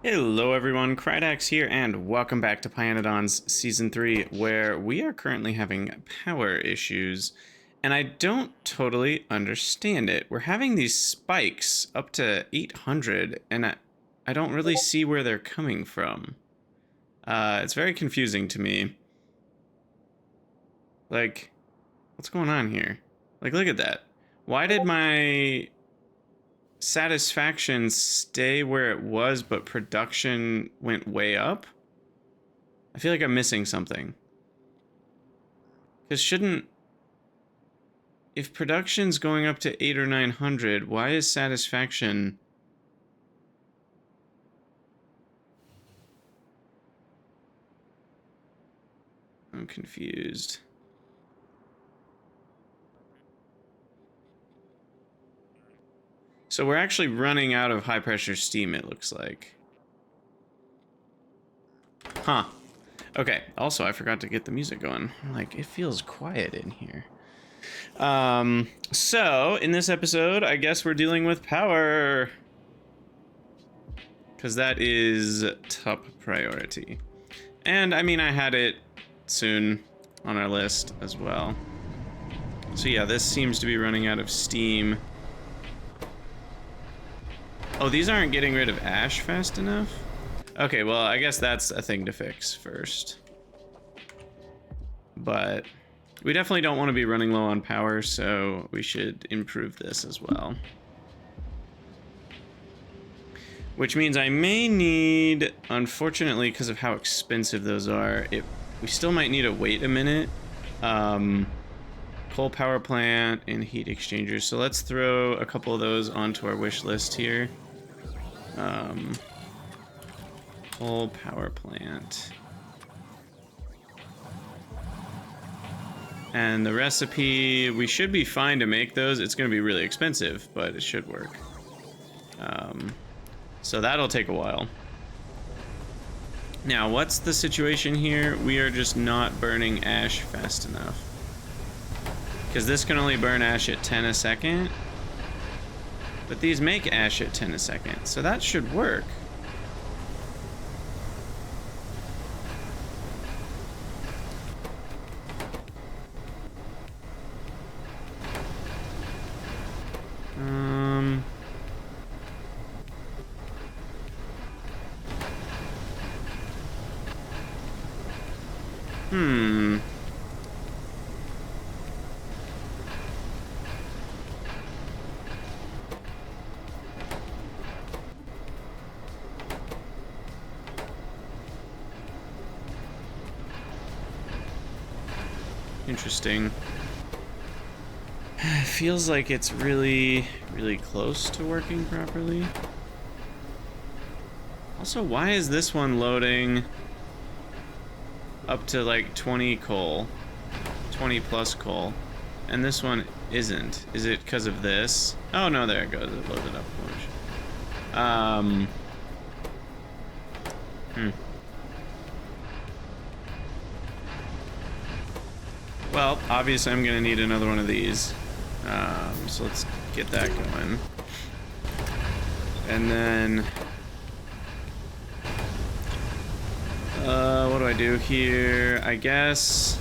Hello everyone, Krydax here, and welcome back to pYanodon's Season 3, where we are currently having power issues, and I don't totally understand it. We're having these spikes up to 800, and I don't really see where they're coming from. It's very confusing to me. Like, what's going on here? Like, look at that. Why did my satisfaction stay where it was, but production went way up? I feel like I'm missing something. Because if production's going up to 800 or 900, why is satisfaction... I'm confused. So we're actually running out of high pressure steam, it looks like. Huh. Okay, also I forgot to get the music going. Like, it feels quiet in here. So in this episode, I guess we're dealing with power. Because that is top priority. And I mean, I had it soon on our list as well. So yeah, this seems to be running out of steam. Oh, these aren't getting rid of ash fast enough? Okay, well, I guess that's a thing to fix first. But we definitely don't want to be running low on power, so we should improve this as well. Which means I may need, unfortunately, because of how expensive those are, we still might need to wait a minute. Coal power plant and heat exchangers. So let's throw a couple of those onto our wish list here. Coal power plant. And the recipe, we should be fine to make those. It's going to be really expensive, but it should work. So that'll take a while. Now, what's the situation here? We are just not burning ash fast enough. Because this can only burn ash at 10 a second. But these make ash at 10 a second, so that should work. Interesting. Feels like it's really, really close to working properly. Also, why is this one loading up to like 20 coal? 20 plus coal. And this one isn't. Is it because of this? Oh no, there it goes. It loaded up a bunch. Well, obviously I'm gonna need another one of these. So let's get that going. And then... what do I do here? I guess...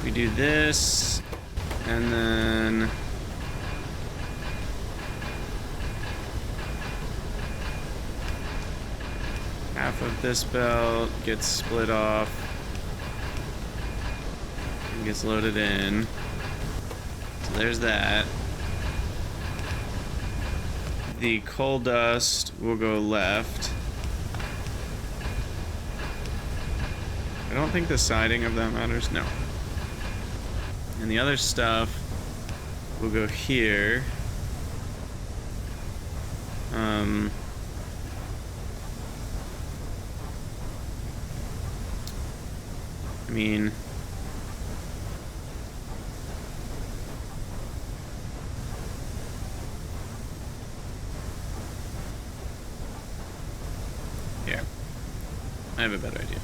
we do this, and then... half of this belt gets split off. Gets loaded in. So there's that. The coal dust will go left. I don't think the siding of that matters. No. And the other stuff will go here. I mean... here. I have a better idea.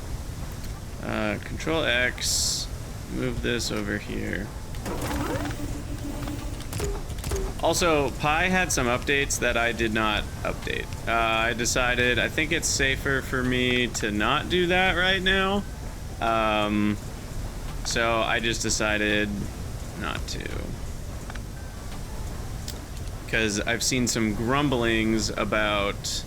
Control X, move this over here. Also, Pi had some updates that I did not update. I decided, I think it's safer for me to not do that right now. So I just decided not to. Because I've seen some grumblings about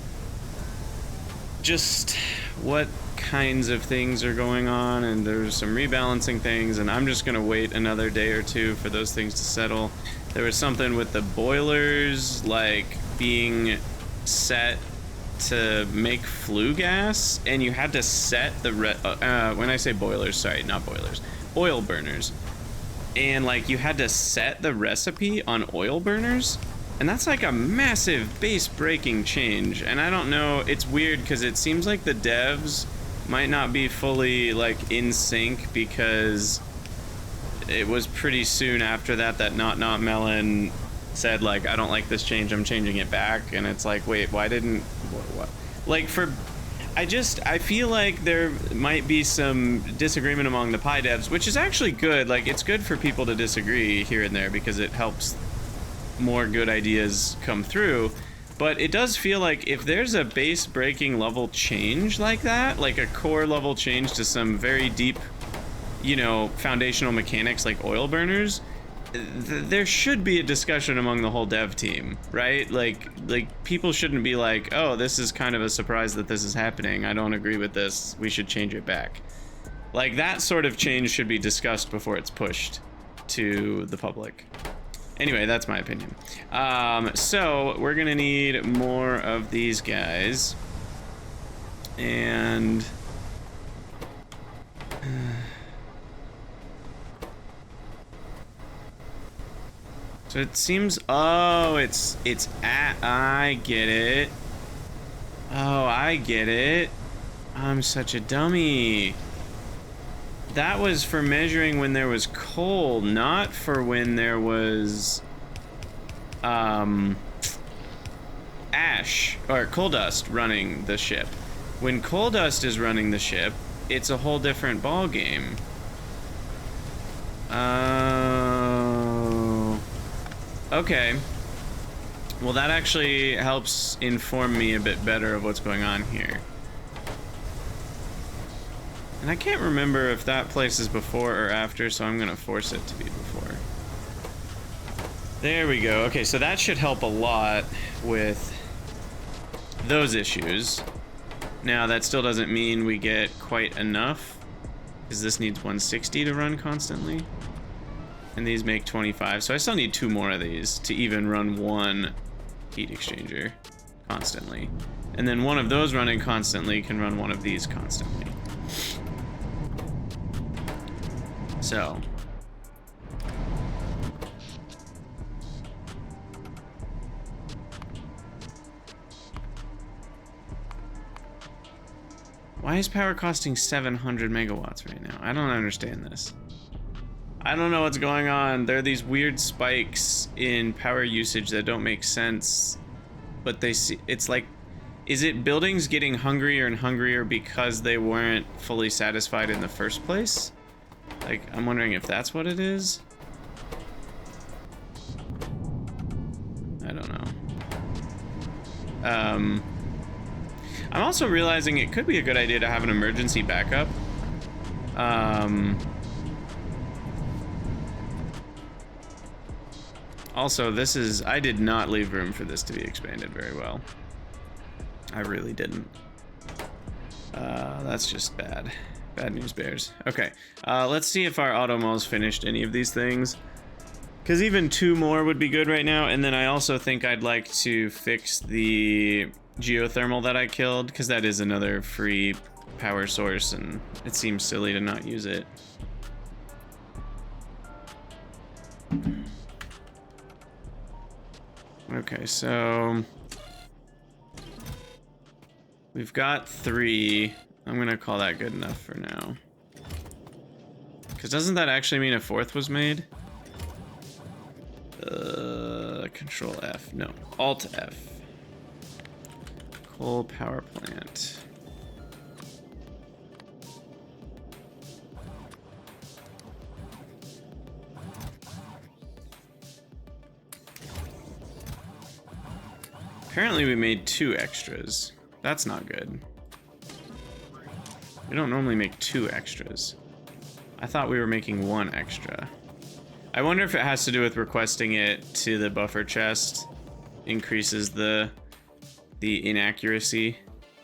just what kinds of things are going on, and there's some rebalancing things, and I'm just gonna wait another day or two for those things to settle. There was something with the boilers, like, being set to make flue gas, and you had to set the when I say boilers, sorry, not boilers, oil burners, and like you had to set the recipe on oil burners, and that's like a massive base breaking change. And I don't know, it's weird because it seems like the devs might not be fully like in sync, because it was pretty soon after that Not Melon said, like, I don't like this change, I'm changing it back. And it's like, wait, why didn't what? Like, for I feel like there might be some disagreement among the Pi devs, which is actually good. Like, it's good for people to disagree here and there because it helps more good ideas come through. But it does feel like if there's a base breaking level change like that, like a core level change to some very deep, you know, foundational mechanics like oil burners, there should be a discussion among the whole dev team, right? Like people shouldn't be like, oh, this is kind of a surprise that this is happening, I don't agree with this, we should change it back. Like, that sort of change should be discussed before it's pushed to the public. Anyway, that's my opinion. So we're gonna need more of these guys, and so it seems, oh, it's at, I get it. Oh, I get it. I'm such a dummy. That was for measuring when there was coal, not for when there was ash or coal dust running the ship. When coal dust is running the ship, it's a whole different ball game. Okay. Well, that actually helps inform me a bit better of what's going on here. And I can't remember if that place is before or after, so I'm gonna force it to be before. There we go. Okay, so that should help a lot with those issues. Now, that still doesn't mean we get quite enough, because this needs 160 to run constantly. And these make 25, so I still need 2 more of these to even run 1 heat exchanger constantly. And then one of those running constantly can run one of these constantly. So. Why is power costing 700 megawatts right now? I don't understand this. I don't know what's going on. There are these weird spikes in power usage that don't make sense, but they see, it's like, is it buildings getting hungrier and hungrier because they weren't fully satisfied in the first place? Like, I'm wondering if that's what it is. I don't know. I'm also realizing it could be a good idea to have an emergency backup. Also, this is, I did not leave room for this to be expanded very well. I really didn't. That's just bad. Bad news bears. Okay, let's see if our automo's finished any of these things. Because even 2 more would be good right now. And then I also think I'd like to fix the geothermal that I killed, because that is another free power source, and it seems silly to not use it. Okay, so we've got 3. I'm gonna call that good enough for now. Because doesn't that actually mean a 4th was made? Control F. No, Alt F. Coal power plant. Apparently we made 2 extras. That's not good. We don't normally make 2 extras. I thought we were making 1 extra. I wonder if it has to do with requesting it to the buffer chest. Increases the inaccuracy,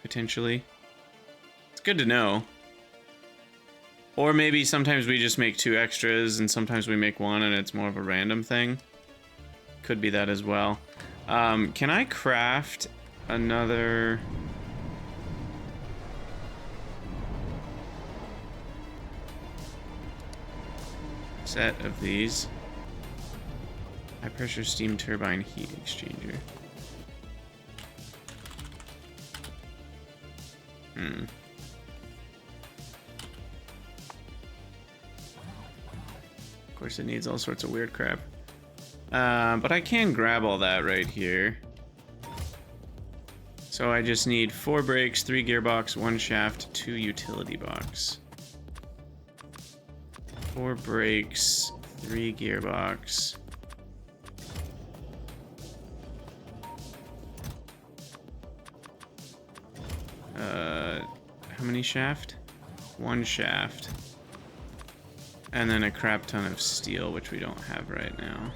potentially. It's good to know. Or maybe sometimes we just make 2 extras and sometimes we make 1 and it's more of a random thing. Could be that as well. Can I craft another... set of these? High pressure steam turbine heat exchanger. Of course it needs all sorts of weird crap. But I can grab all that right here. So I just need 4 brakes, 3 gearbox, 1 shaft, 2 utility box. 4 brakes, 3 gearbox. How many shaft? 1 shaft. And then a crap ton of steel, which we don't have right now.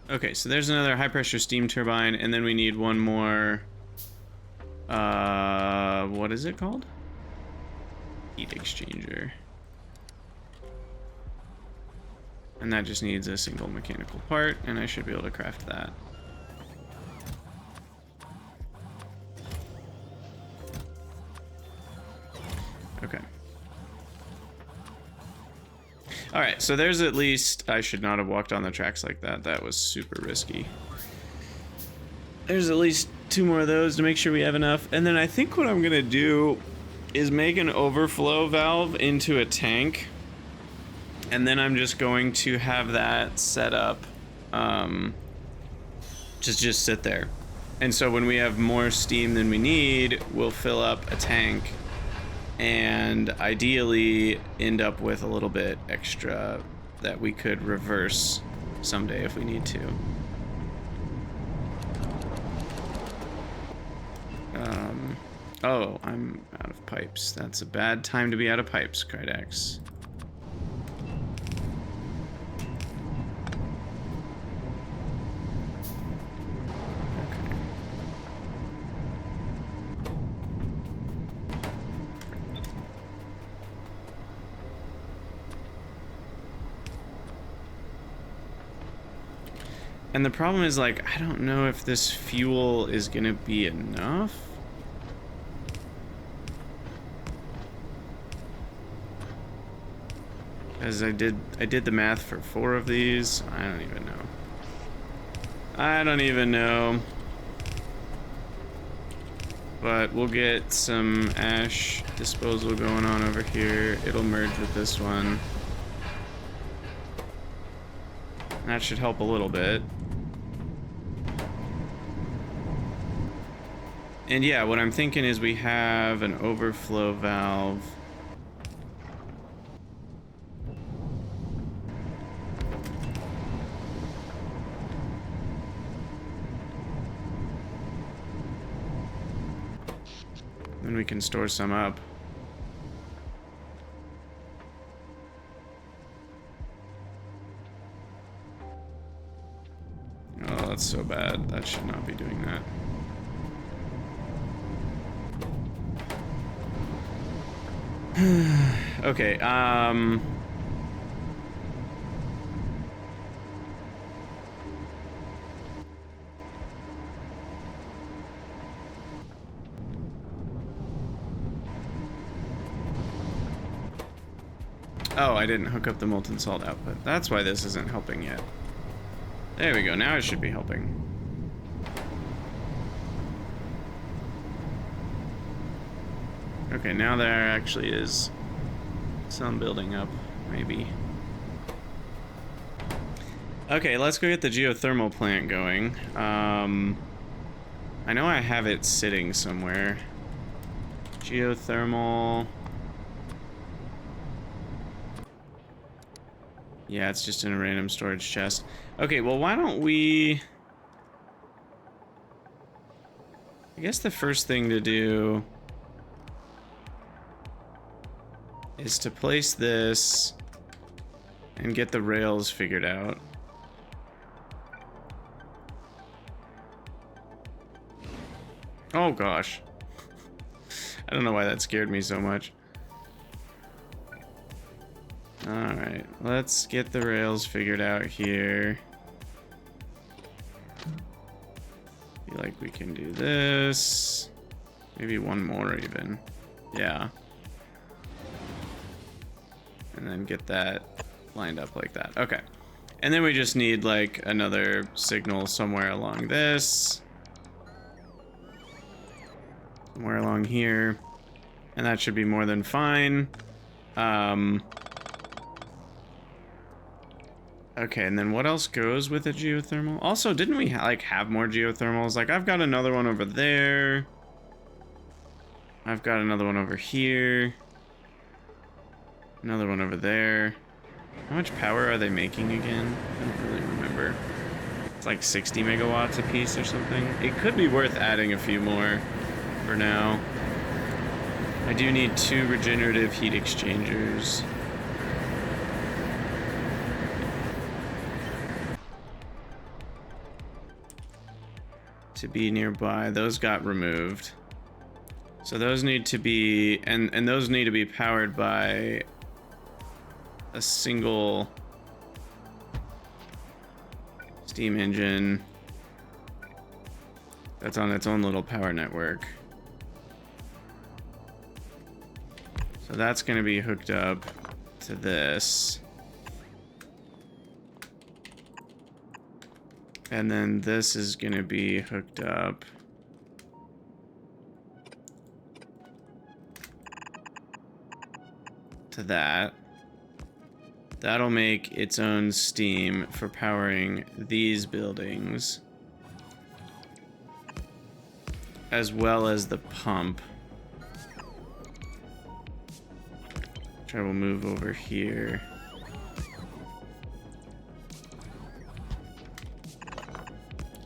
Okay, so there's another high pressure steam turbine, and then we need 1 more, what is it called? Heat exchanger. And that just needs a single mechanical part, and I should be able to craft that. Okay. Alright, so there's at least... I should not have walked on the tracks like that. That was super risky. There's at least 2 more of those to make sure we have enough. And then I think what I'm going to do is make an overflow valve into a tank. And then I'm just going to have that set up. Just sit there. And so when we have more steam than we need, we'll fill up a tank. And ideally end up with a little bit extra that we could reverse someday if we need to. Oh, I'm out of pipes. That's a bad time to be out of pipes, Krydax. And the problem is, like, I don't know if this fuel is gonna be enough. As I did the math for 4 of these. I don't even know. I don't even know. But we'll get some ash disposal going on over here. It'll merge with this one. That should help a little bit. And yeah, what I'm thinking is we have an overflow valve. Then we can store some up. Oh, that's so bad. That should not be doing that. Okay, oh, I didn't hook up the molten salt output. That's why this isn't helping yet. There we go, now it should be helping. Okay, now there actually is some building up, maybe. Okay, let's go get the geothermal plant going. I know I have it sitting somewhere. Geothermal... Yeah, it's just in a random storage chest. Okay, well, why don't we... I guess the first thing to do is to place this and get the rails figured out. Oh gosh. I don't know why that scared me so much. Alright, let's get the rails figured out here. Feel like we can do this. Maybe one more even. Yeah. And then get that lined up like that. Okay. And then we just need like another signal somewhere along this. Somewhere along here. And that should be more than fine. Okay, and then what else goes with a geothermal? Also, didn't we like have more geothermals? Like, I've got another one over there. I've got another one over here. Another one over there. How much power are they making again? I don't really remember. It's like 60 megawatts a piece or something. It could be worth adding a few more for now. I do need 2 regenerative heat exchangers. To be nearby. Those got removed. So those need to be, and those need to be powered by a single steam engine that's on its own little power network. So that's going to be hooked up to this. And then this is going to be hooked up to that. That'll make its own steam for powering these buildings, as well as the pump, which I will move over here.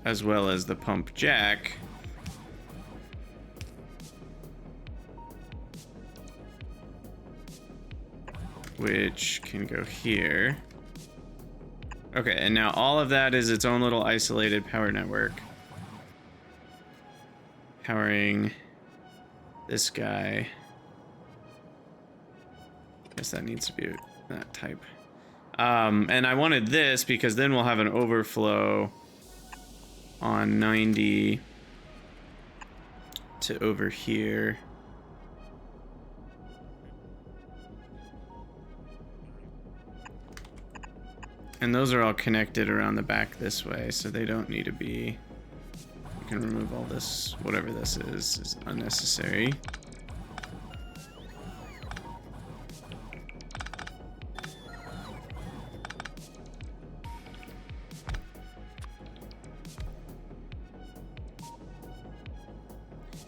As well as the pump jack, which can go here. Okay, and now all of that is its own little isolated power network. Powering this guy. Guess that needs to be that type. And I wanted this because then we'll have an overflow on 90 to over here. And those are all connected around the back this way, so they don't need to be. You can remove all this, whatever this is unnecessary.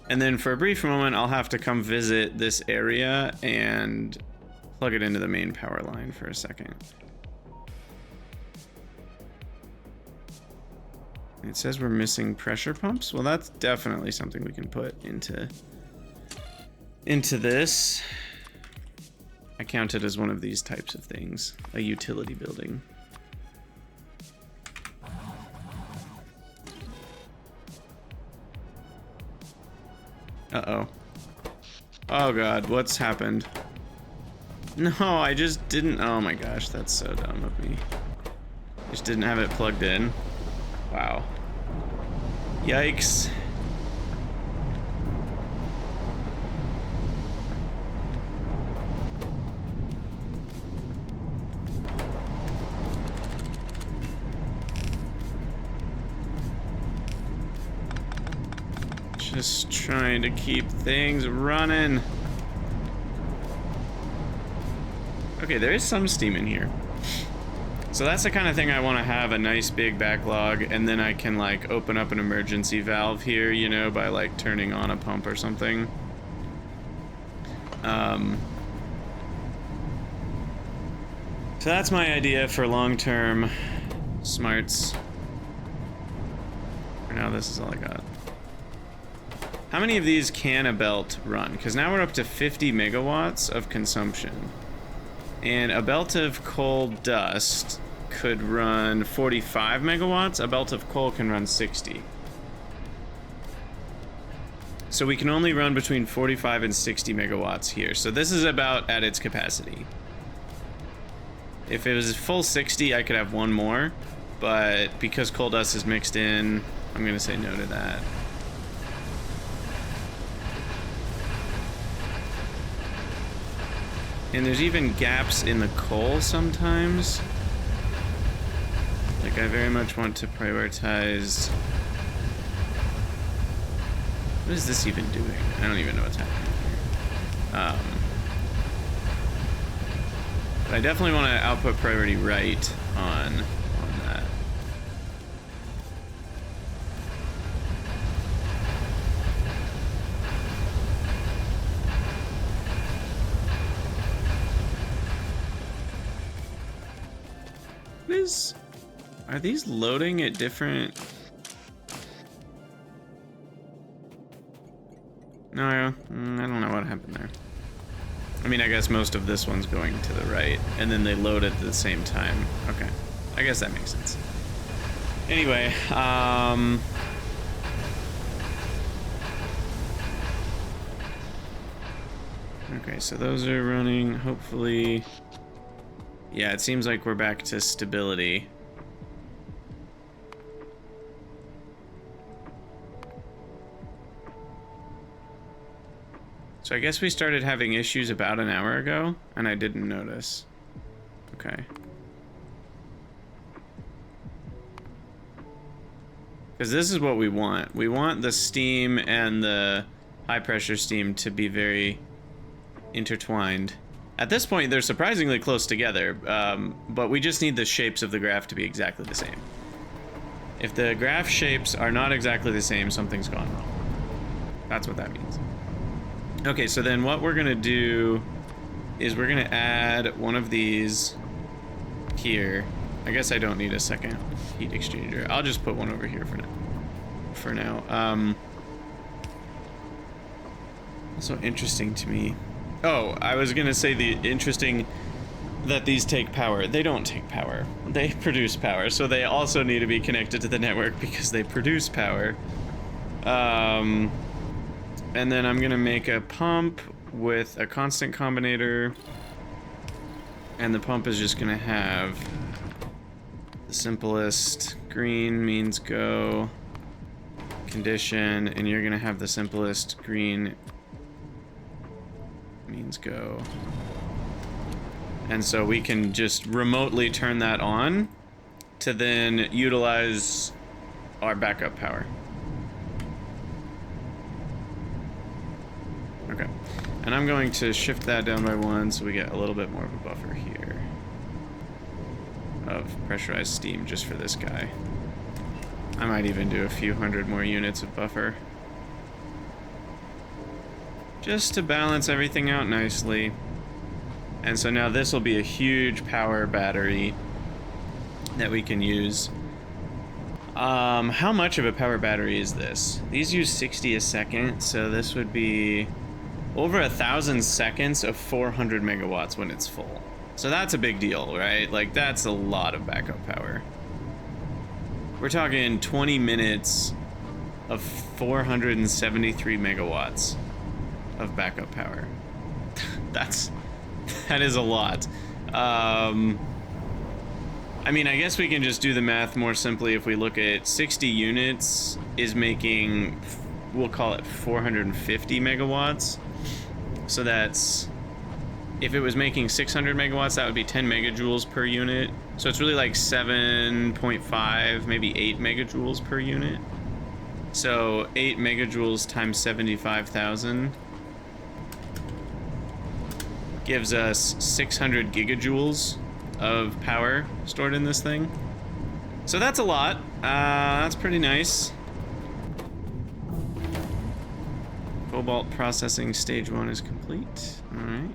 And then for a brief moment, I'll have to come visit this area and plug it into the main power line for a second. It says we're missing pressure pumps. Well, that's definitely something we can put into this. I count it as one of these types of things, a utility building. Uh-oh. Oh god, what's happened? No, I just didn't. Oh my gosh, that's so dumb of me. Just didn't have it plugged in. Wow. Yikes. Just trying to keep things running. Okay, there is some steam in here. So that's the kind of thing I want to have, a nice big backlog, and then I can like open up an emergency valve here, you know, by like turning on a pump or something. So So that's my idea for long-term smarts. For now, this is all I got. How many of these can a belt run? Because now we're up to 50 megawatts of consumption. And a belt of coal dust could run 45 megawatts. A belt of coal can run 60. So we can only run between 45 and 60 megawatts here. So this is about at its capacity. If it was full 60, I could have one more. But because coal dust is mixed in, I'm going to say no to that. And there's even gaps in the coal sometimes. Like, I very much want to prioritize... What is this even doing? I don't even know what's happening here. But I definitely want to output priority right on that. Are these loading at different... No, I don't know what happened there. I mean, I guess most of this one's going to the right, and then they load at the same time. Okay, I guess that makes sense. Anyway, okay, so those are running, hopefully... Yeah, it seems like we're back to stability. So I guess we started having issues about an hour ago, and I didn't notice. Okay. Because this is what we want. We want the steam and the high pressure steam to be very intertwined. At this point, they're surprisingly close together, but we just need the shapes of the graph to be exactly the same. If the graph shapes are not exactly the same, something's gone wrong. That's what that means. Okay, so then what we're gonna do is we're gonna add one of these here. I guess I don't need a second heat exchanger. I'll just put one over here for now. Also interesting to me. Oh, I was gonna say the interesting that these take power. They don't take power. They produce power, so they also need to be connected to the network because they produce power. And then I'm gonna make a pump with a constant combinator, and the pump is just gonna have the simplest green means go condition, and you're gonna have the simplest green means go. And so we can just remotely turn that on to then utilize our backup power. Okay, and I'm going to shift that down by 1 so we get a little bit more of a buffer here of pressurized steam just for this guy. I might even do a few hundred more units of buffer just to balance everything out nicely. And so now this will be a huge power battery that we can use. How much of a power battery is this? These use 60 a second, so this would be over 1,000 seconds of 400 megawatts when it's full. So that's a big deal, right? Like, that's a lot of backup power. We're talking 20 minutes of 473 megawatts of backup power. That is a lot. I mean, I guess we can just do the math more simply. If we look at 60 units is making, we'll call it 450 megawatts. So that's, if it was making 600 megawatts, that would be 10 megajoules per unit. So it's really like 7.5, maybe 8 megajoules per unit. So 8 megajoules times 75,000 gives us 600 gigajoules of power stored in this thing. So that's a lot. That's pretty nice. Cobalt processing stage 1 is complete. All right.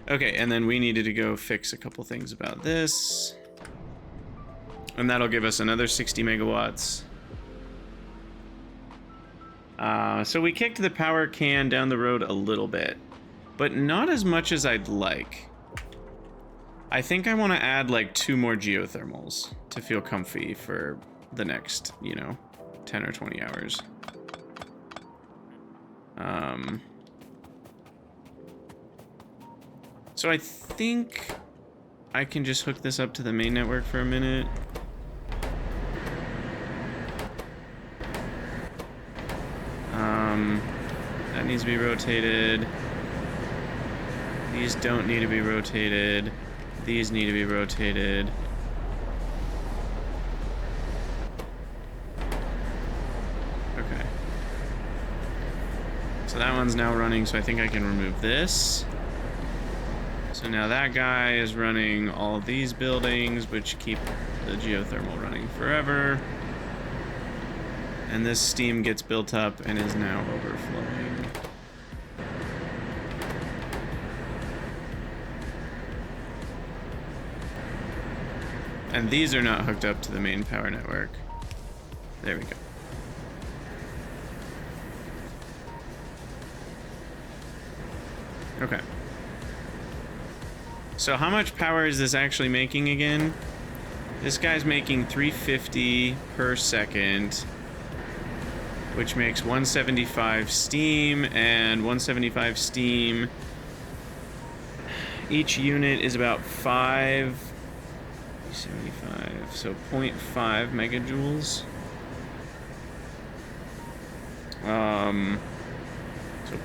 Okay, and then we needed to go fix a couple things about this. And that'll give us another 60 megawatts. So we kicked the power can down the road a little bit, but not as much as I'd like. I think I want to add like 2 more geothermals to feel comfy for the next, you know, 10 or 20 hours. So I think I can just hook this up to the main network for a minute. That needs to be rotated. These don't need to be rotated. These need to be rotated. Okay. So that one's now running, so I think I can remove this. So now that guy is running all of these buildings, which keep the geothermal running forever. And this steam gets built up and is now overflowing. And these are not hooked up to the main power network. There we go. Okay. So how much power is this actually making again? This guy's making 350 per second, which makes 175 steam, and 175 steam. Each unit is about 575, so 0.5 megajoules. So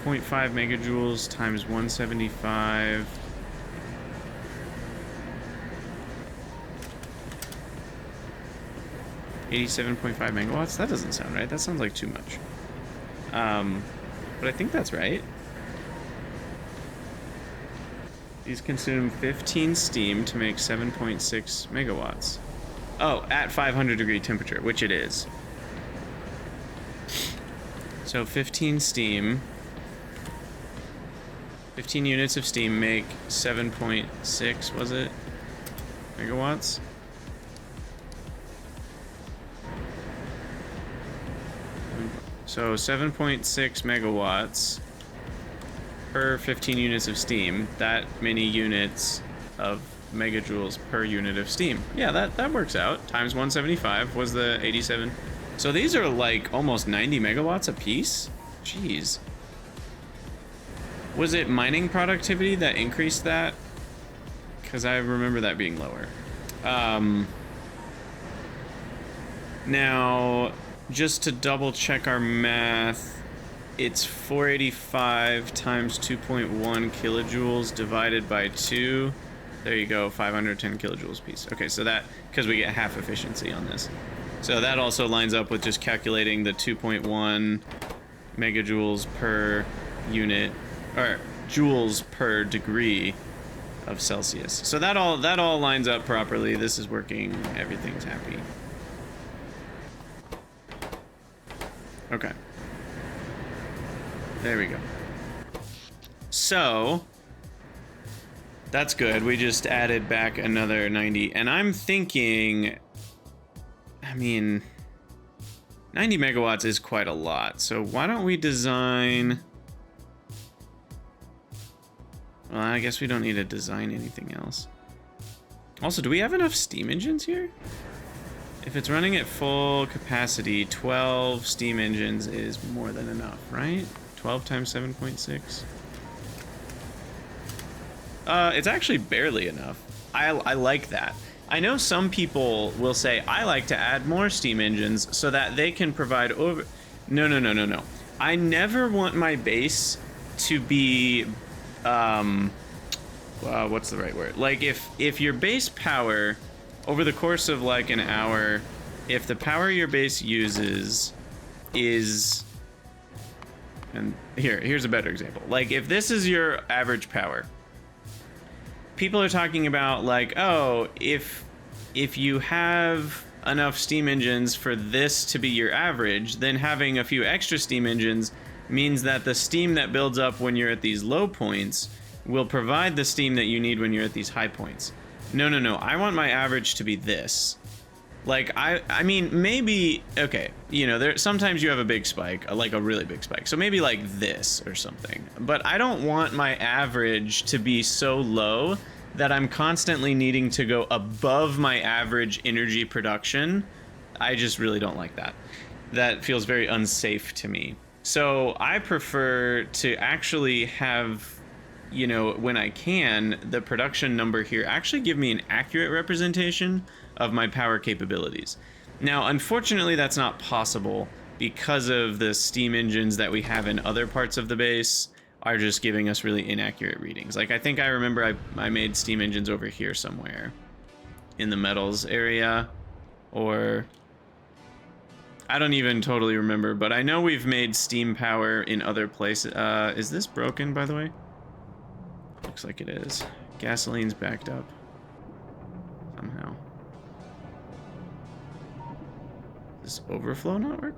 0.5 megajoules times 175. $87.5 megawatts? That doesn't sound right. That sounds like too much. But I think that's right. These consume 15 steam to make 7.6 megawatts. Oh, at 500 degree temperature, which it is. So 15 steam. 15 units of steam make 7.6, was it? Megawatts? So 7.6 megawatts per 15 units of steam. That many units of megajoules per unit of steam. Yeah, that works out. Times 175 was the 87. So these are like almost 90 megawatts a piece? Jeez. Was it mining productivity that increased that? Because I remember that being lower. Now, just to double check our math, it's 485 times 2.1 kilojoules divided by 2. There you go, 510 kilojoules a piece. Okay, so that, because we get half efficiency on this. So that also lines up with just calculating the 2.1 megajoules per unit, or joules per degree of Celsius. So that all lines up properly. This is working, everything's happy. Okay. There we go. So that's good. We just added back another 90. And I'm thinking, I mean, 90 megawatts is quite a lot. So why don't we design... Well, I guess we don't need to design anything else. Also, do we have enough steam engines here? If it's running at full capacity, 12 steam engines is more than enough, right? 12 times 7.6. It's actually barely enough. I like that. I know some people will say, I like to add more steam engines so that they can provide over... No. I never want my base to be... what's the right word? Like, if your base power, over the course of like an hour, if the power your base uses is... And here's a better example. Like, if this is your average power, people are talking about like, oh, if you have enough steam engines for this to be your average, then having a few extra steam engines means that the steam that builds up when you're at these low points will provide the steam that you need when you're at these high points. No, no, no. I want my average to be this. Like, I mean, maybe, okay, you know, sometimes you have a big spike, like a really big spike. So maybe like this or something. But I don't want my average to be so low that I'm constantly needing to go above my average energy production. I just really don't like that. That feels very unsafe to me. So I prefer to actually have, you know, when I can, the production number here actually give me an accurate representation of my power capabilities. Now, unfortunately, that's not possible because of the steam engines that we have in other parts of the base are just giving us really inaccurate readings. Like, I think I remember I made steam engines over here somewhere in the metals area, or I don't even totally remember, but I know we've made steam power in other places. Is this broken, by the way? Looks like it is. Gasoline's backed up somehow. Does overflow not work?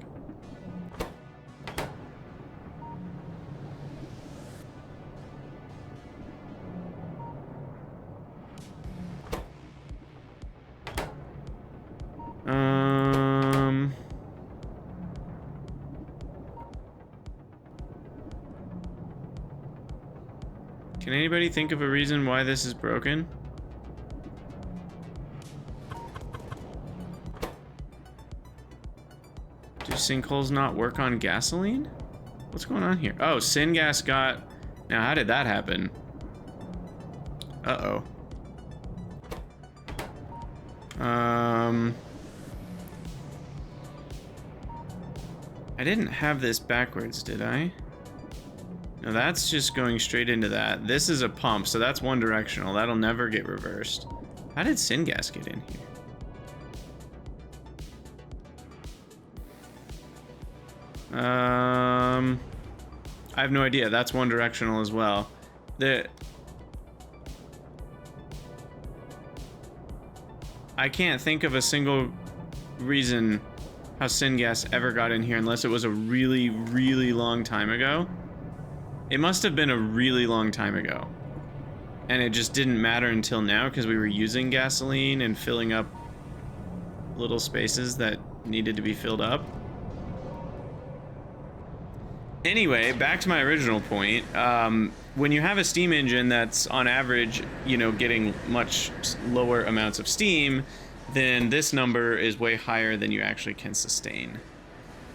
Can anybody think of a reason why this is broken? Do sinkholes not work on gasoline? What's going on here? Oh, syngas got... Now, how did that happen? Uh-oh. I didn't have this backwards, did I? No, that's just going straight into that. This is a pump, so that's one directional. That'll never get reversed. How did syngas get in here? I have no idea. That's one directional as well. I can't think of a single reason how syngas ever got in here unless it was a really, really long time ago. It must have been a really long time ago. And it just didn't matter until now because we were using gasoline and filling up little spaces that needed to be filled up. Anyway, back to my original point. When you have a steam engine that's on average, you know, getting much lower amounts of steam, then this number is way higher than you actually can sustain,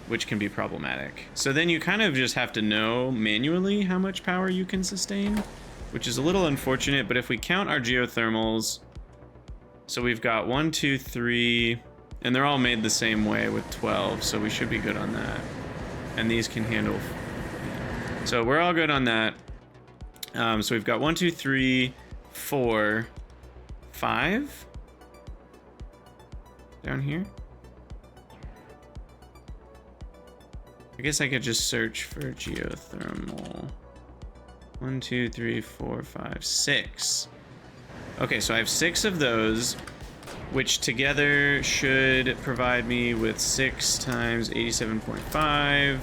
which can be problematic. So then you kind of just have to know manually how much power you can sustain, which is a little unfortunate, but if we count our geothermals, so we've got 1, 2, 3, and they're all made the same way with 12, so we should be good on that. And these can handle, so we're all good on that. So we've got 1, 2, 3, 4, 5 down here. I guess I could just search for geothermal. 1, 2, 3, 4, 5, 6. Okay, so I have 6 of those, which together should provide me with 6 times 87.5,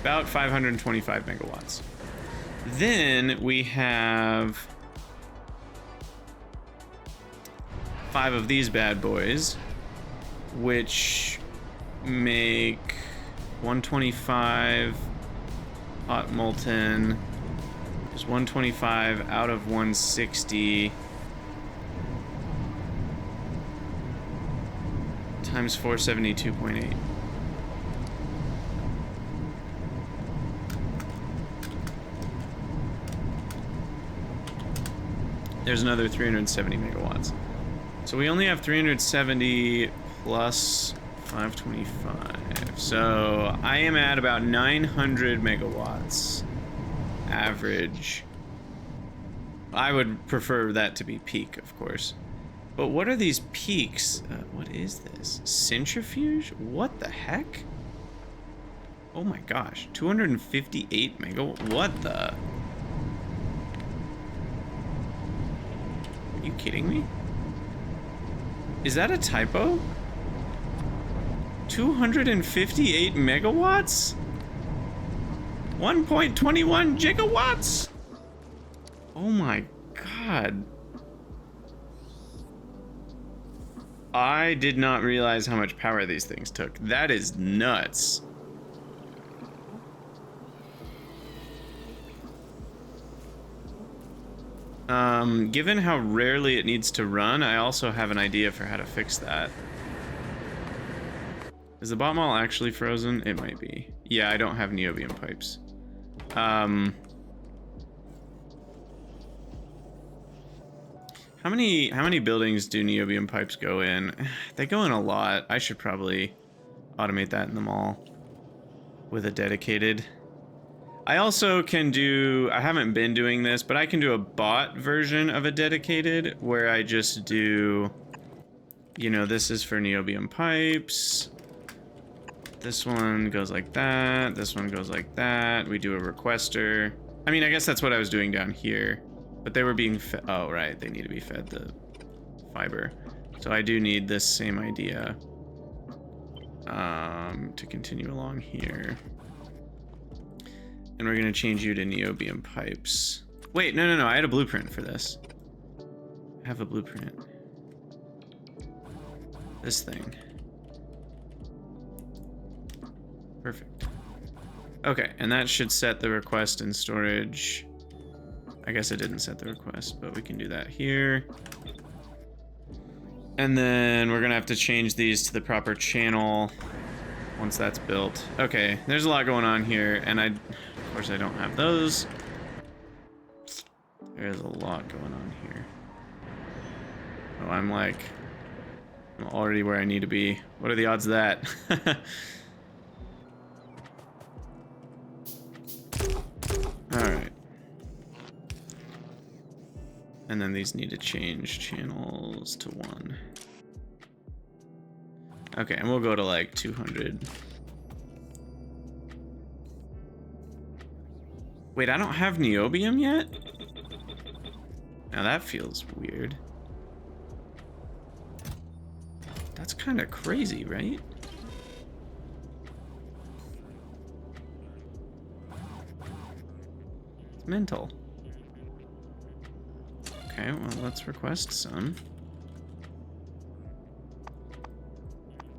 about 525 megawatts. Then we have 5 of these bad boys, which make 125 hot molten. There's 125 out of 160 times 472.8. There's another 370 megawatts. So we only have 370 plus 525. So I am at about 900 megawatts average. I would prefer that to be peak, of course. But what are these peaks? What is this? Centrifuge? What the heck? Oh my gosh. 258 megawatts? What the? Are you kidding me? Is that a typo? 258 megawatts? 1.21 gigawatts? Oh my god. I did not realize how much power these things took. That is nuts. Given how rarely it needs to run, I also have an idea for how to fix that. Is the bot mall actually frozen? It might be. Yeah, I don't have niobium pipes. How many buildings do niobium pipes go in? They go in a lot. I should probably automate that in the mall with a dedicated. I also can do, I haven't been doing this, but I can do a bot version of a dedicated where I just do, you know, this is for niobium pipes. This one goes like that. This one goes like that. We do a requester. I mean, I guess that's what I was doing down here, but they were being fed. Oh, right. They need to be fed the fiber. So I do need this same idea to continue along here. And we're going to change you to niobium pipes. Wait, no. I had a blueprint for this. I have a blueprint. This thing. Perfect. Okay, and that should set the request and storage. I guess it didn't set the request, but we can do that here. And then we're going to have to change these to the proper channel once that's built. Okay, there's a lot going on here, and of course I don't have those. There's a lot going on here. Oh, I'm already where I need to be. What are the odds of that? Alright. And then these need to change channels to 1. Okay, and we'll go to like 200. Wait, I don't have niobium yet? Now that feels weird. That's kind of crazy, right? It's mental. Okay, well, let's request some.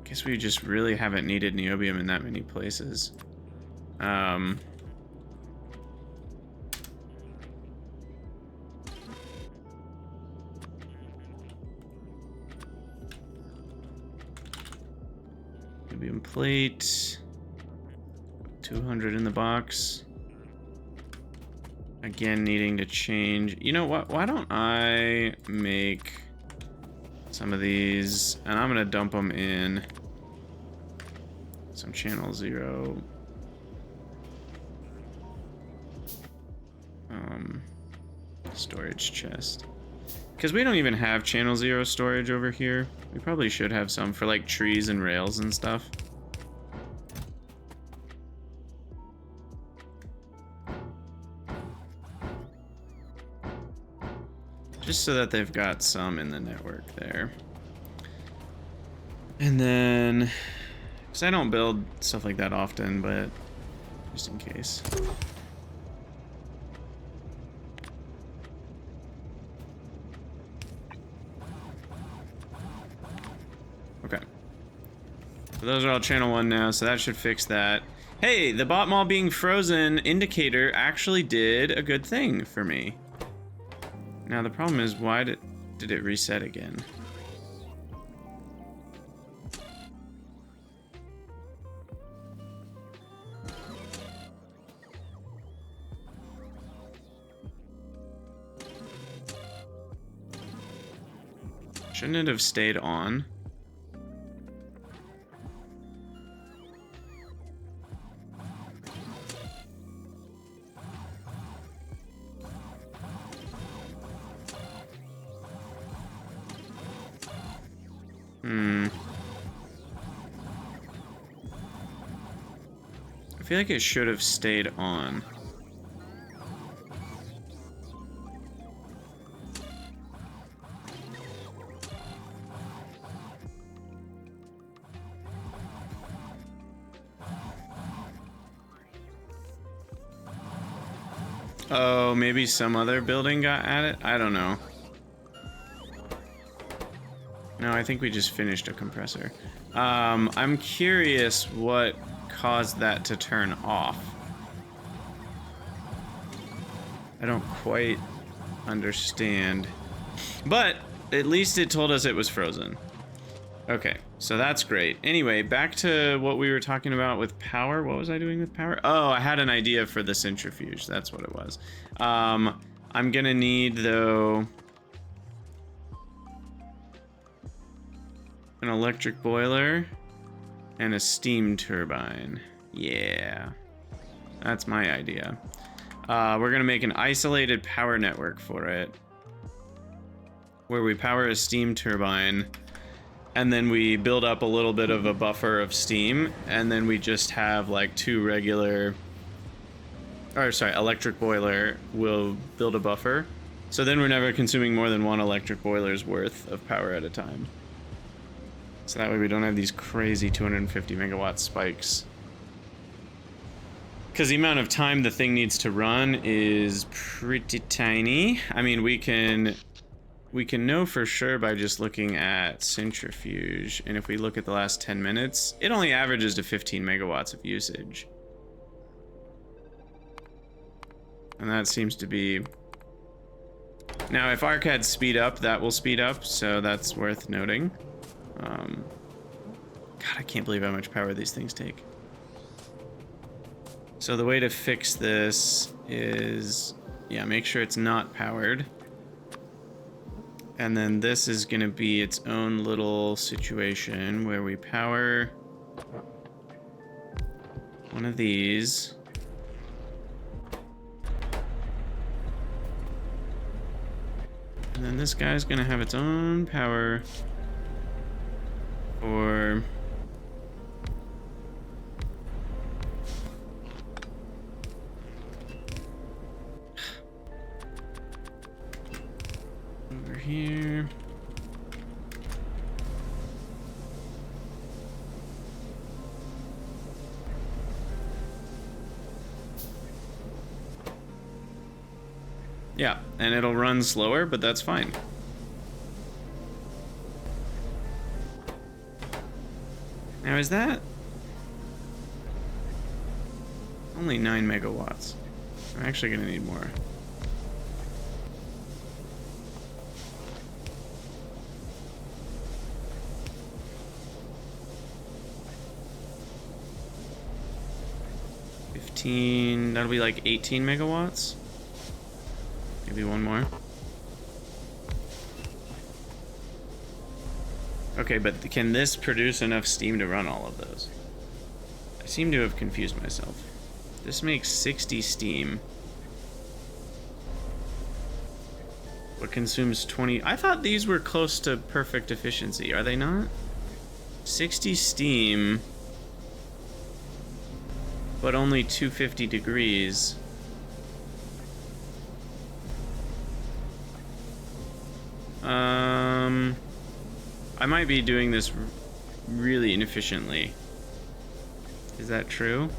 Guess we just really haven't needed niobium in that many places. Niobium plate. 200 in the box. Again, needing to change. You know what? Why don't I make some of these, and I'm gonna dump them in some channel 0. Storage chest. Because we don't even have channel 0 storage over here. We probably should have some for like trees and rails and stuff. Just so that they've got some in the network there. And then, because I don't build stuff like that often, but just in case. Okay. So those are all channel 1 now, so that should fix that. Hey, the bot mall being frozen indicator actually did a good thing for me. Now the problem is, why did it reset again? Shouldn't it have stayed on? I feel like it should have stayed on. Oh, maybe some other building got at it? I don't know. No, I think we just finished a compressor. I'm curious what caused that to turn off. I don't quite understand. But at least it told us it was frozen. Okay, so that's great. Anyway, back to what we were talking about with power. What was I doing with power? Oh, I had an idea for the centrifuge. That's what it was. I'm gonna need, though, an electric boiler and a steam turbine. Yeah, that's my idea. We're gonna make an isolated power network for it, where we power a steam turbine, and then we build up a little bit of a buffer of steam, and then we just have like two regular, or sorry, electric boiler will build a buffer. So then we're never consuming more than one electric boiler's worth of power at a time. So that way we don't have these crazy 250 megawatt spikes. Because the amount of time the thing needs to run is pretty tiny. I mean, we can know for sure by just looking at centrifuge, and if we look at the last 10 minutes, it only averages to 15 megawatts of usage. And that seems to be... Now, if arcads speed up, that will speed up, so that's worth noting. God, I can't believe how much power these things take. So the way to fix this is, yeah, make sure it's not powered. And then this is going to be its own little situation where we power one of these. And then this guy's going to have its own power for... over here. Yeah, and it'll run slower, but that's fine. Now, is that only 9 megawatts? I'm actually gonna need more. That'll be like 18 megawatts. Maybe one more. Okay, but can this produce enough steam to run all of those? I seem to have confused myself. This makes 60 steam. What consumes 20? I thought these were close to perfect efficiency. Are they not? 60 steam, but only 250 degrees. I might be doing this really inefficiently. Is that true?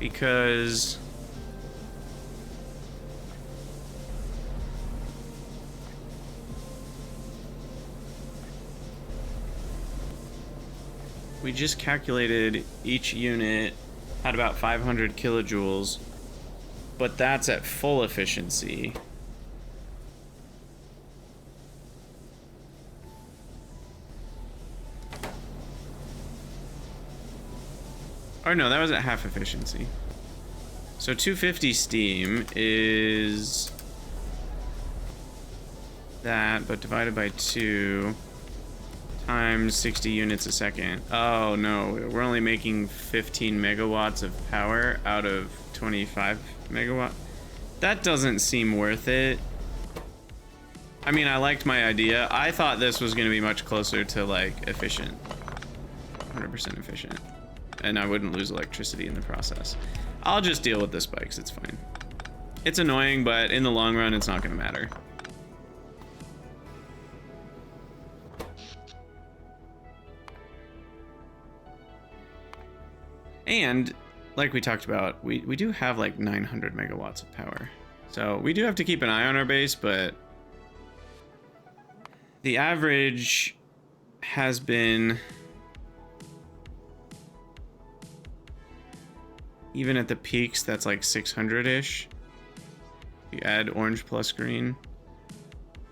Because we just calculated each unit had about 500 kilojoules, but that's at full efficiency. Or no, that was at half efficiency. So 250 steam is that, but divided by 2 times 60 units a second. Oh no, we're only making 15 megawatts of power out of 25 megawatt. That doesn't seem worth it. I mean, I liked my idea. I thought this was going to be much closer to like efficient, 100% efficient, and I wouldn't lose electricity in the process. I'll just deal with the spikes, it's fine. It's annoying, but in the long run, it's not going to matter. And like we talked about, we do have like 900 megawatts of power. So we do have to keep an eye on our base, but the average has been, even at the peaks, that's like 600-ish. You add orange plus green.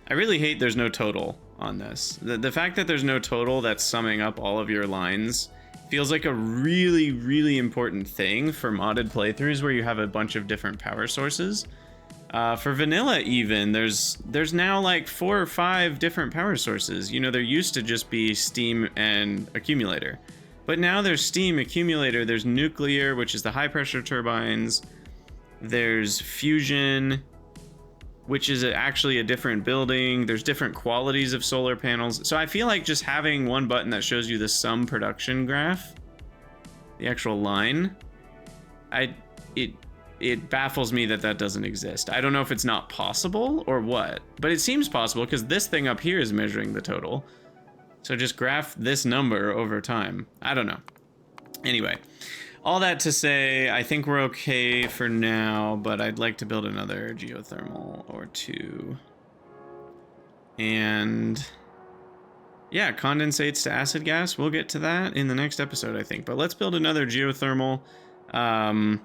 I really hate there's no total on this. The fact that there's no total that's summing up all of your lines feels like a really, really important thing for modded playthroughs where you have a bunch of different power sources. For vanilla even, there's now like 4 or 5 different power sources. You know, there used to just be steam and accumulator. But now there's steam, accumulator, there's nuclear, which is the high pressure turbines. There's fusion, which is actually a different building. There's different qualities of solar panels. So I feel like just having one button that shows you the sum production graph, the actual line, it baffles me that that doesn't exist. I don't know if it's not possible or what, but it seems possible because this thing up here is measuring the total. So just graph this number over time. I don't know. Anyway, all that to say, I think we're okay for now, but I'd like to build another geothermal or 2. And yeah, condensates to acid gas. We'll get to that in the next episode, I think. But let's build another geothermal. I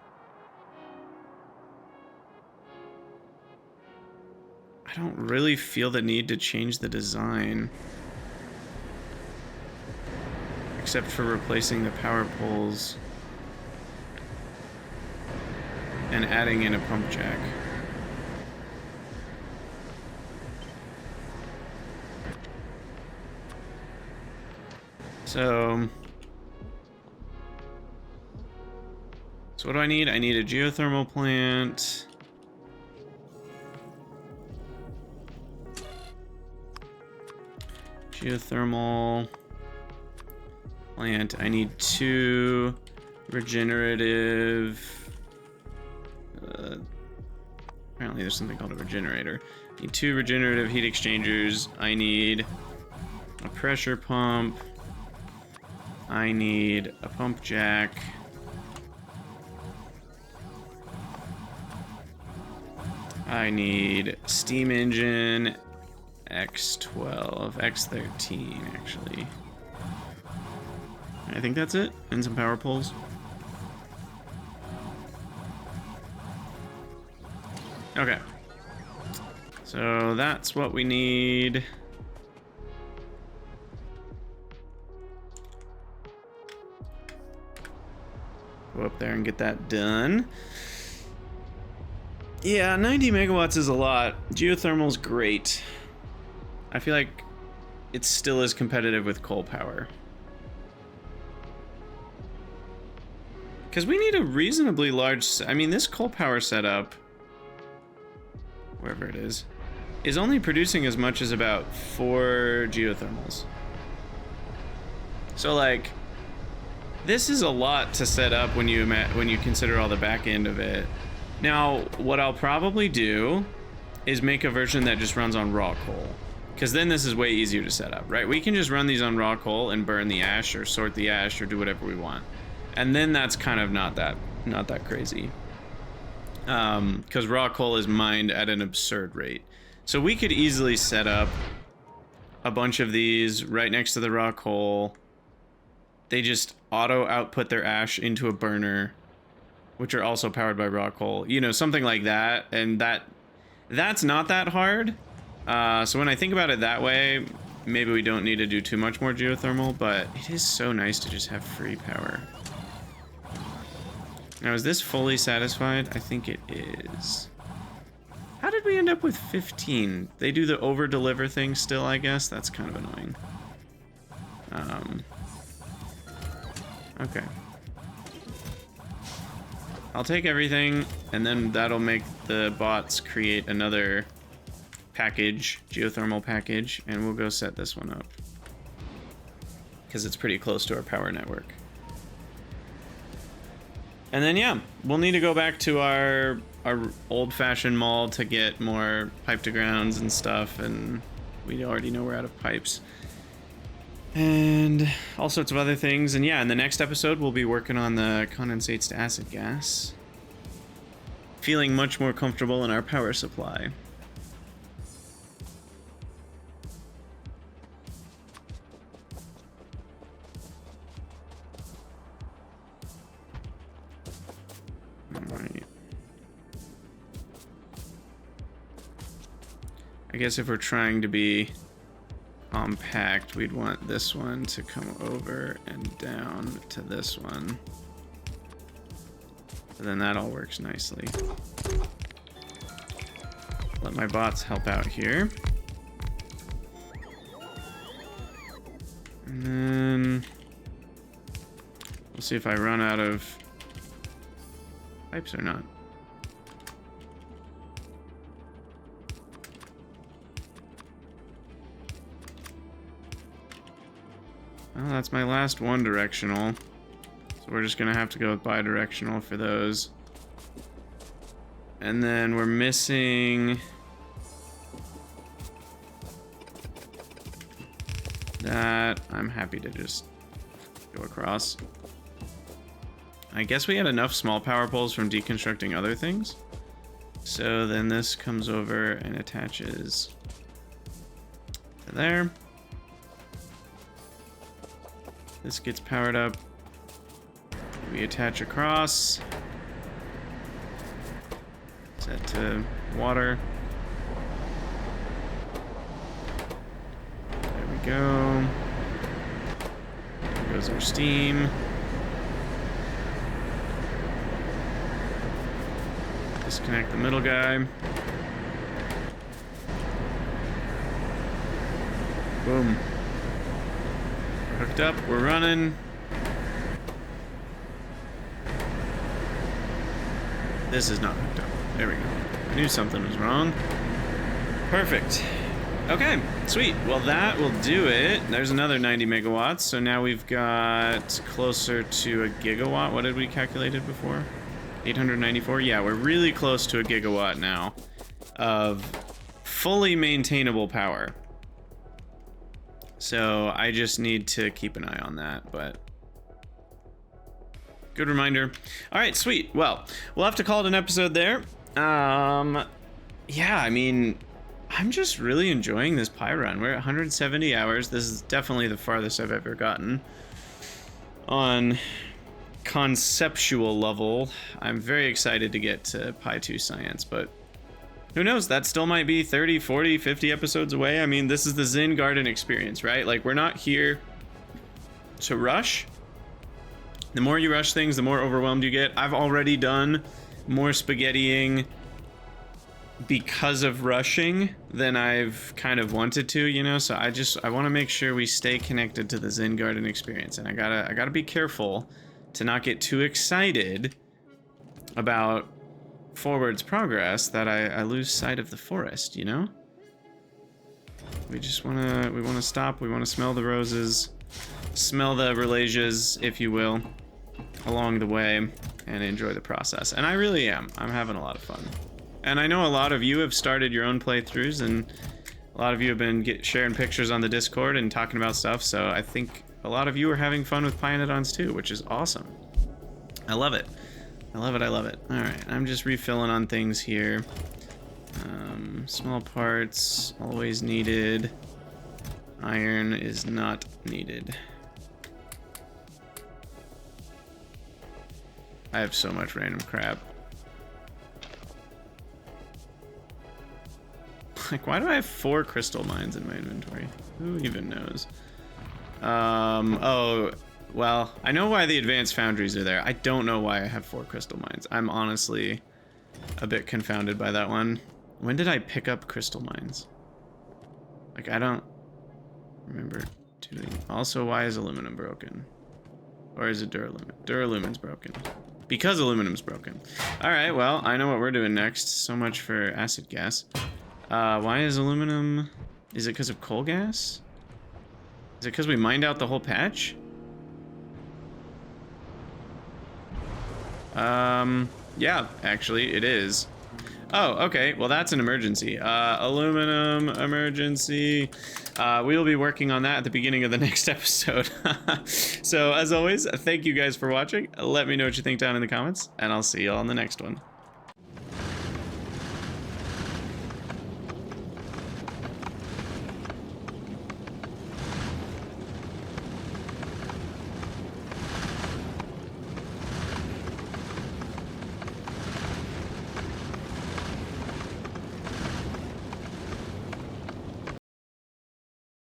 don't really feel the need to change the design, except for replacing the power poles and adding in a pump jack. So what do I need? I need a geothermal plant. Geothermal plant. I need 2 regenerative. Apparently there's something called a regenerator. I need 2 regenerative heat exchangers. I need a pressure pump. I need a pump jack. I need steam engine. X12, X13 actually. I think that's it, and some power poles. Okay, so that's what we need. Go up there and get that done. Yeah, 90 megawatts is a lot. Geothermal's great. I feel like it still is competitive with coal power. Because we need a reasonably large... I mean, this coal power setup, wherever it is only producing as much as about 4 geothermals. So, like, this is a lot to set up when you consider all the back end of it. Now, what I'll probably do is make a version that just runs on raw coal. Because then this is way easier to set up, right? We can just run these on raw coal and burn the ash or sort the ash or do whatever we want. And then that's kind of not that crazy. Because raw coal is mined at an absurd rate. So we could easily set up a bunch of these right next to the raw coal. They just auto output their ash into a burner, which are also powered by raw coal. You know, something like that. And that's not that hard. So when I think about it that way, maybe we don't need to do too much more geothermal, but it is so nice to just have free power. Now, is this fully satisfied? I think it is. How did we end up with 15? They do the over-deliver thing still, I guess? That's kind of annoying. Okay. I'll take everything, and then that'll make the bots create another package, geothermal package, and we'll go set this one up. Because it's pretty close to our power network. And then, yeah, we'll need to go back to our old-fashioned mall to get more pipe to grounds and stuff, and we already know we're out of pipes. And all sorts of other things. And yeah, in the next episode, we'll be working on the condensates to acid gas. Feeling much more comfortable in our power supply. Alright. I guess if we're trying to be compact, we'd want this one to come over and down to this one. So then that all works nicely. Let my bots help out here. And then we'll see if I run out of pipes or not. Well, that's my last one directional. So we're just gonna have to go with bidirectional for those. And then we're missing that. I'm happy to just go across. I guess we had enough small power poles from deconstructing other things. So then this comes over and attaches to there. This gets powered up. We attach across. Set to water. There we go. There goes our steam. Disconnect the middle guy. Boom. We're hooked up, we're running. This is not hooked up. There we go. I knew something was wrong. Perfect. Okay, sweet. Well, that will do it. There's another 90 megawatts. So now we've got closer to a gigawatt. What did we calculate it before? 894? Yeah, we're really close to a gigawatt now of fully maintainable power. So I just need to keep an eye on that, but good reminder. All right, sweet. Well, we'll have to call it an episode there. Yeah, I mean, I'm just really enjoying this Pi run. We're at 170 hours. This is definitely the farthest I've ever gotten on conceptual level. I'm very excited to get to Pi 2 science, but who knows? That still might be 30, 40, 50 episodes away. I mean, this is the Zen Garden experience, right? Like, we're not here to rush. The more you rush things, the more overwhelmed you get. I've already done more spaghettiing because of rushing than I've kind of wanted to, you know? So I want to make sure we stay connected to the Zen Garden experience. And I gotta be careful to not get too excited about forward's progress that I lose sight of the forest, you know? We want to stop, we want to smell the roses, smell the Relasias, if you will, along the way, and enjoy the process. And I really am. I'm having a lot of fun. And I know a lot of you have started your own playthroughs, and a lot of you have been sharing pictures on the Discord and talking about stuff, so I think a lot of you are having fun with pyanodons too, which is awesome. I love it. I love it, I love it. Alright, I'm just refilling on things here. Small parts, always needed. Iron is not needed. I have so much random crap. Like, why do I have 4 crystal mines in my inventory? Who even knows? Oh, well, I know why the advanced foundries are there. I don't know why I have 4 crystal mines. I'm honestly a bit confounded by that one. When did I pick up crystal mines? Like, I don't remember doing. Also, why is aluminum broken? Or is it duralumin? Duralumin's broken. Because aluminum's broken. Alright, well, I know what we're doing next. So much for acid gas. Why is aluminum... Is it because of coal gas? Is it because we mined out the whole patch? Yeah, actually, it is. Oh, okay. Well, that's an emergency. Aluminum emergency. We will be working on that at the beginning of the next episode. So, as always, thank you guys for watching. Let me know what you think down in the comments, and I'll see you all in the next one.